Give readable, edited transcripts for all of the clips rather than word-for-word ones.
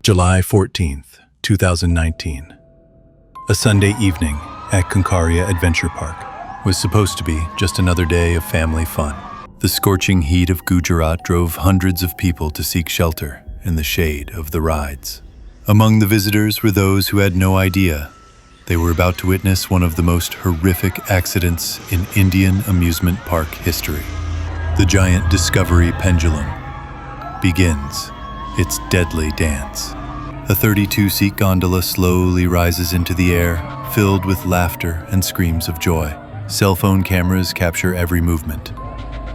July 14th, 2019. A Sunday evening at Kankaria Adventure Park was supposed to be just another day of family fun. The scorching heat of Gujarat drove hundreds of people to seek shelter in the shade of the rides. Among the visitors were those who had no idea they were about to witness one of the most horrific accidents in Indian amusement park history. The giant Discovery Pendulum begins its deadly dance. A 32-seat gondola slowly rises into the air, filled with laughter and screams of joy. Cell phone cameras capture every movement.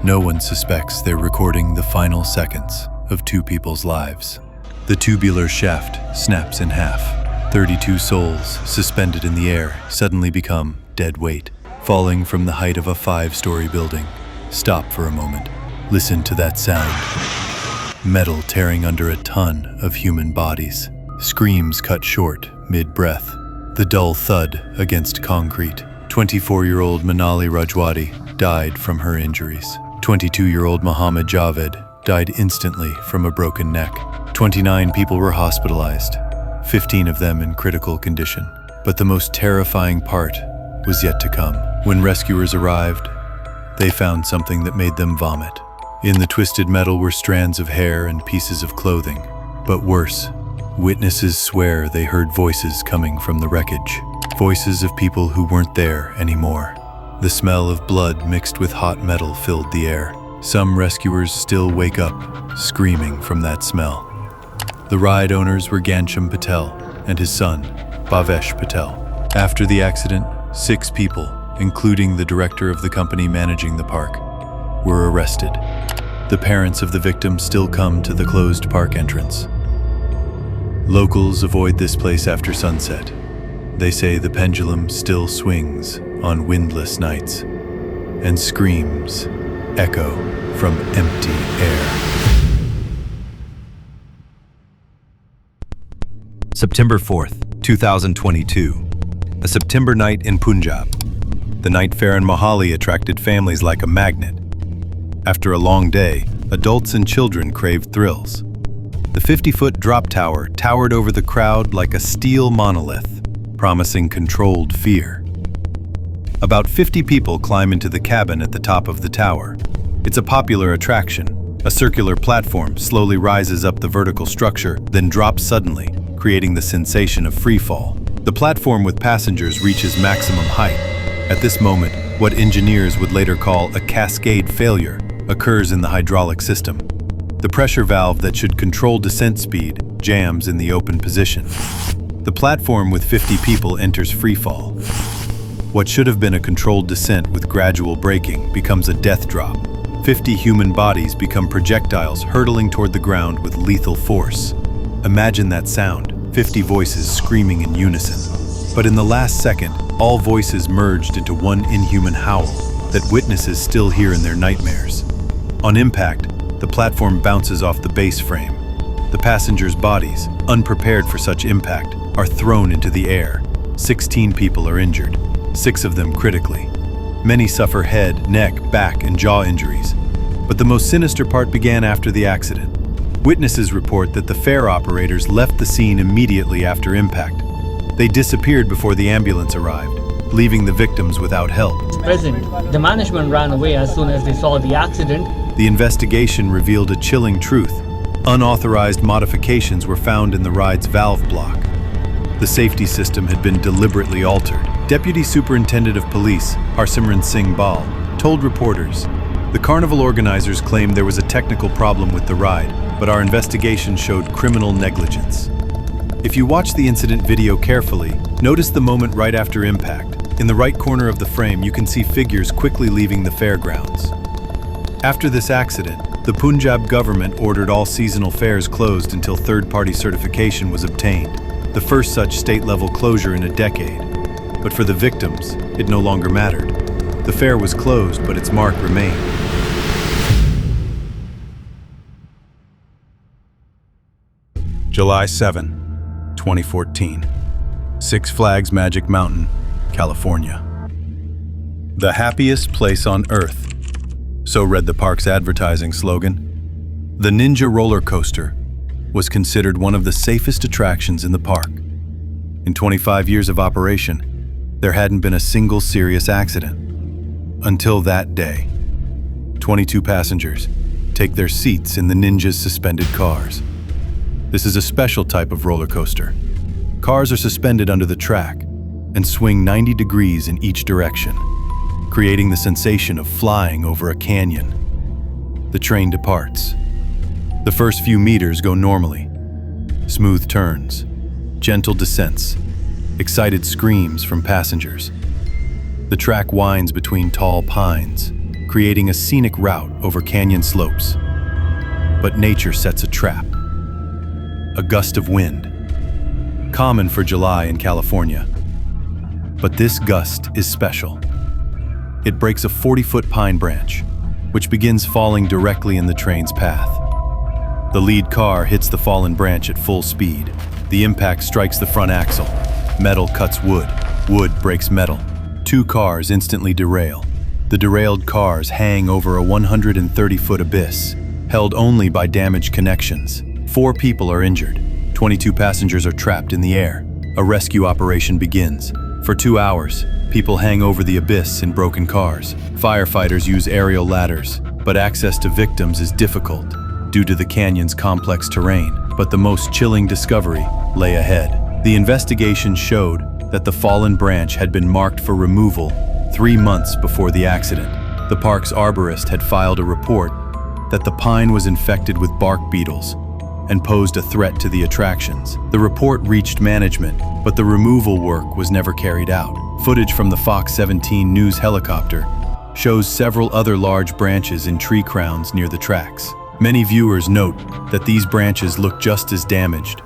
No one suspects they're recording the final seconds of two people's lives. The tubular shaft snaps in half. 32 souls suspended in the air suddenly become dead weight, falling from the height of a 5-story building. Stop for a moment. Listen to that sound. Metal tearing under a ton of human bodies. Screams cut short mid-breath. The dull thud against concrete. 24-year-old Manali Rajwati died from her injuries. 22-year-old Mohammed Javed died instantly from a broken neck. 29 people were hospitalized, 15 of them in critical condition. But the most terrifying part was yet to come. When rescuers arrived, they found something that made them vomit. In the twisted metal were strands of hair and pieces of clothing. But worse, witnesses swear they heard voices coming from the wreckage. Voices of people who weren't there anymore. The smell of blood mixed with hot metal filled the air. Some rescuers still wake up, screaming from that smell. The ride owners were Gansham Patel and his son, Bhavesh Patel. After the accident, 6 people, including the director of the company managing the park, were arrested. The parents of the victims still come to the closed park entrance. Locals avoid this place after sunset. They say the pendulum still swings on windless nights, and screams echo from empty air. September 4th, 2022. A September night in Punjab. The night fair in Mohali attracted families like a magnet. After a long day, adults and children craved thrills. The 50-foot drop tower towered over the crowd like a steel monolith, promising controlled fear. About 50 people climb into the cabin at the top of the tower. It's a popular attraction. A circular platform slowly rises up the vertical structure, then drops suddenly, creating the sensation of free fall. The platform with passengers reaches maximum height. At this moment, what engineers would later call a cascade failure occurs in the hydraulic system. The pressure valve that should control descent speed jams in the open position. The platform with 50 people enters free fall. What should have been a controlled descent with gradual braking becomes a death drop. 50 human bodies become projectiles hurtling toward the ground with lethal force. Imagine that sound, 50 voices screaming in unison. But in the last second, all voices merged into one inhuman howl that witnesses still hear in their nightmares. On impact, the platform bounces off the base frame. The passengers' bodies, unprepared for such impact, are thrown into the air. 16 people are injured, 6 of them critically. Many suffer head, neck, back, and jaw injuries. But the most sinister part began after the accident. Witnesses report that the fair operators left the scene immediately after impact. They disappeared before the ambulance arrived, leaving the victims without help. Present. The management ran away as soon as they saw the accident. The investigation revealed a chilling truth. Unauthorized modifications were found in the ride's valve block. The safety system had been deliberately altered. Deputy Superintendent of Police, Harsimran Singh Bal, told reporters, "The carnival organizers claimed there was a technical problem with the ride, but our investigation showed criminal negligence." If you watch the incident video carefully, notice the moment right after impact. In the right corner of the frame, you can see figures quickly leaving the fairgrounds. After this accident, the Punjab government ordered all seasonal fairs closed until third-party certification was obtained, the first such state-level closure in a decade. But for the victims, it no longer mattered. The fair was closed, but its mark remained. July 7, 2014. Six Flags Magic Mountain, California. The happiest place on earth. So read the park's advertising slogan. The Ninja roller coaster, was considered one of the safest attractions in the park. In 25 years of operation, there hadn't been a single serious accident. Until that day. 22 passengers take their seats in the Ninja's suspended cars. This is a special type of roller coaster. Cars are suspended under the track and swing 90 degrees in each direction, creating the sensation of flying over a canyon. The train departs. The first few meters go normally. Smooth turns, gentle descents, excited screams from passengers. The track winds between tall pines, creating a scenic route over canyon slopes. But nature sets a trap. A gust of wind. Common for July in California. But this gust is special. It breaks a 40-foot pine branch, which begins falling directly in the train's path. The lead car hits the fallen branch at full speed. The impact strikes the front axle. Metal cuts wood. Wood breaks metal. 2 cars instantly derail. The derailed cars hang over a 130-foot abyss, held only by damaged connections. 4 people are injured. 22 passengers are trapped in the air. A rescue operation begins. For 2 hours, people hang over the abyss in broken cars. Firefighters use aerial ladders, but access to victims is difficult due to the canyon's complex terrain. But the most chilling discovery lay ahead. The investigation showed that the fallen branch had been marked for removal 3 months before the accident. The park's arborist had filed a report that the pine was infected with bark beetles and posed a threat to the attractions. The report reached management, but the removal work was never carried out. Footage from the Fox 17 News helicopter shows several other large branches in tree crowns near the tracks. Many viewers note that these branches look just as damaged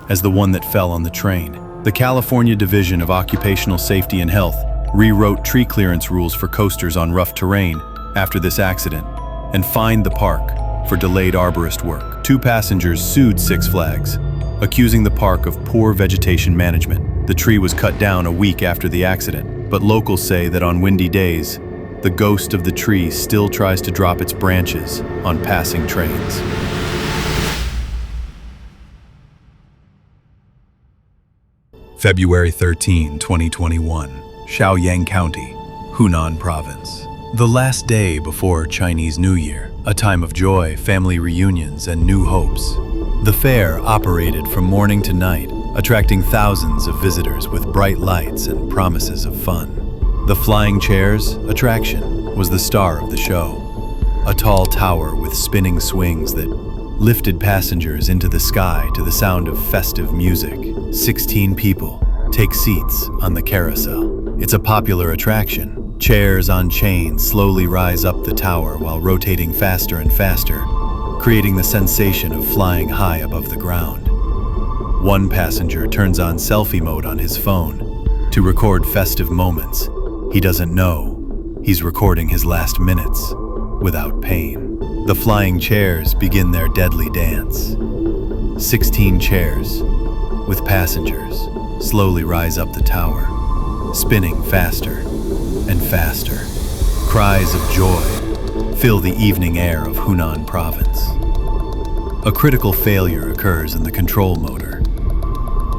as the one that fell on the train. The California Division of Occupational Safety and Health rewrote tree clearance rules for coasters on rough terrain after this accident and fined the park for delayed arborist work. 2 passengers sued Six Flags, accusing the park of poor vegetation management. The tree was cut down a week after the accident, but locals say that on windy days, the ghost of the tree still tries to drop its branches on passing trains. February 13, 2021, Shaoyang County, Hunan Province. The last day before Chinese New Year, a time of joy, family reunions, and new hopes. The fair operated from morning to night, attracting thousands of visitors with bright lights and promises of fun. The Flying Chairs attraction was the star of the show, a tall tower with spinning swings that lifted passengers into the sky to the sound of festive music. 16 people take seats on the carousel. It's a popular attraction. Chairs on chains slowly rise up the tower while rotating faster and faster, creating the sensation of flying high above the ground. One passenger turns on selfie mode on his phone to record festive moments. He doesn't know he's recording his last minutes without pain. The flying chairs begin their deadly dance. 16 chairs with passengers slowly rise up the tower, spinning faster and faster. Cries of joy fill the evening air of Hunan Province. A critical failure occurs in the control motor.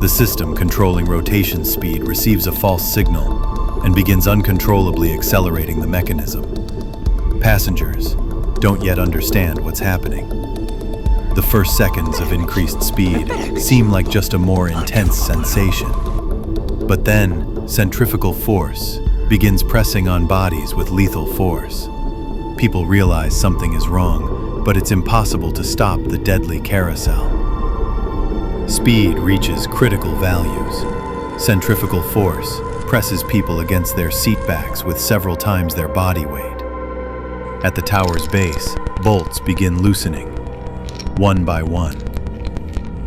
The system controlling rotation speed receives a false signal and begins uncontrollably accelerating the mechanism. Passengers don't yet understand what's happening. The first seconds of increased speed seem like just a more intense sensation. But then, centrifugal force begins pressing on bodies with lethal force. People realize something is wrong, but it's impossible to stop the deadly carousel. Speed reaches critical values. Centrifugal force presses people against their seat backs with several times their body weight. At the tower's base, bolts begin loosening, one by one.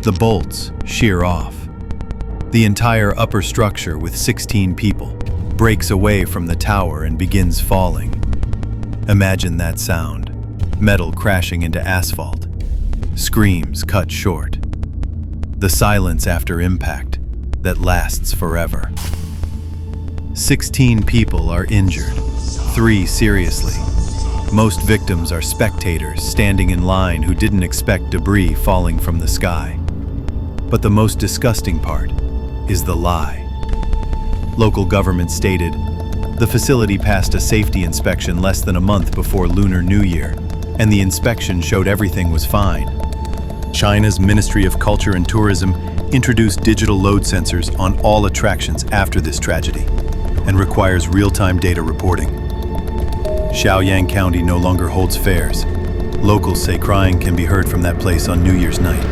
The bolts shear off. The entire upper structure with 16 people breaks away from the tower and begins falling. Imagine that sound, metal crashing into asphalt, screams cut short. The silence after impact that lasts forever. 16 people are injured, 3 seriously. Most victims are spectators standing in line who didn't expect debris falling from the sky. But the most disgusting part is the lie. Local government stated, the facility passed a safety inspection less than a month before Lunar New Year, and the inspection showed everything was fine. China's Ministry of Culture and Tourism introduced digital load sensors on all attractions after this tragedy and requires real-time data reporting. Shaoyang County no longer holds fairs. Locals say crying can be heard from that place on New Year's night.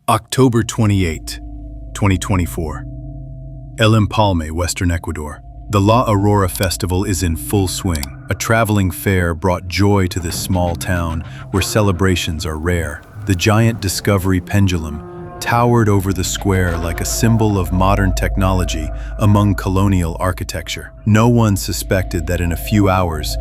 October 28, 2024. El Empalme, Western Ecuador. The La Aurora Festival is in full swing. A traveling fair brought joy to this small town where celebrations are rare. The giant Discovery pendulum towered over the square like a symbol of modern technology among colonial architecture. No one suspected that in a few hours,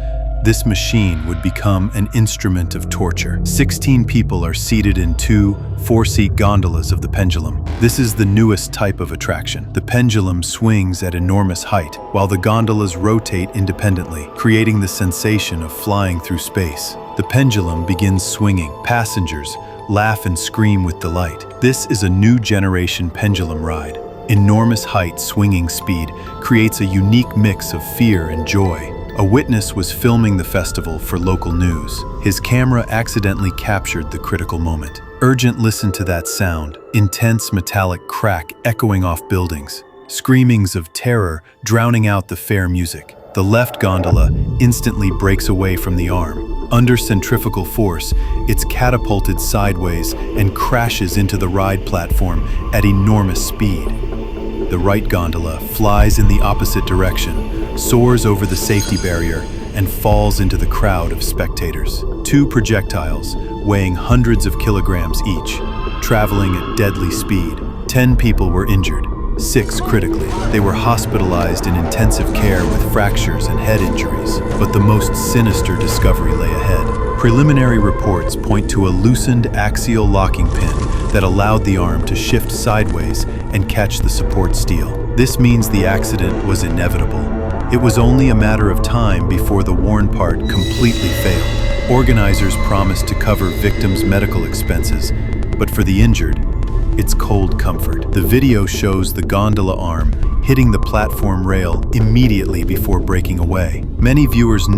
this machine would become an instrument of torture. 16 people are seated in two 4-seat gondolas of the pendulum. This is the newest type of attraction. The pendulum swings at enormous height, while the gondolas rotate independently, creating the sensation of flying through space. The pendulum begins swinging. Passengers laugh and scream with delight. This is a new generation pendulum ride. Enormous height, swinging speed creates a unique mix of fear and joy. A witness was filming the festival for local news. His camera accidentally captured the critical moment. Urgent, listen to that sound. Intense metallic crack echoing off buildings. Screamings of terror drowning out the fair music. The left gondola instantly breaks away from the arm. Under centrifugal force, it's catapulted sideways and crashes into the ride platform at enormous speed. The right gondola flies in the opposite direction, soars over the safety barrier, and falls into the crowd of spectators. Two projectiles, weighing hundreds of kilograms each, traveling at deadly speed. 10 people were injured, 6 critically. They were hospitalized in intensive care with fractures and head injuries. But the most sinister discovery lay ahead. Preliminary reports point to a loosened axial locking pin that allowed the arm to shift sideways and catch the support steel. This means the accident was inevitable. It was only a matter of time before the worn part completely failed. Organizers promised to cover victims' medical expenses, but for the injured, it's cold comfort. The video shows the gondola arm hitting the platform rail immediately before breaking away. Many viewers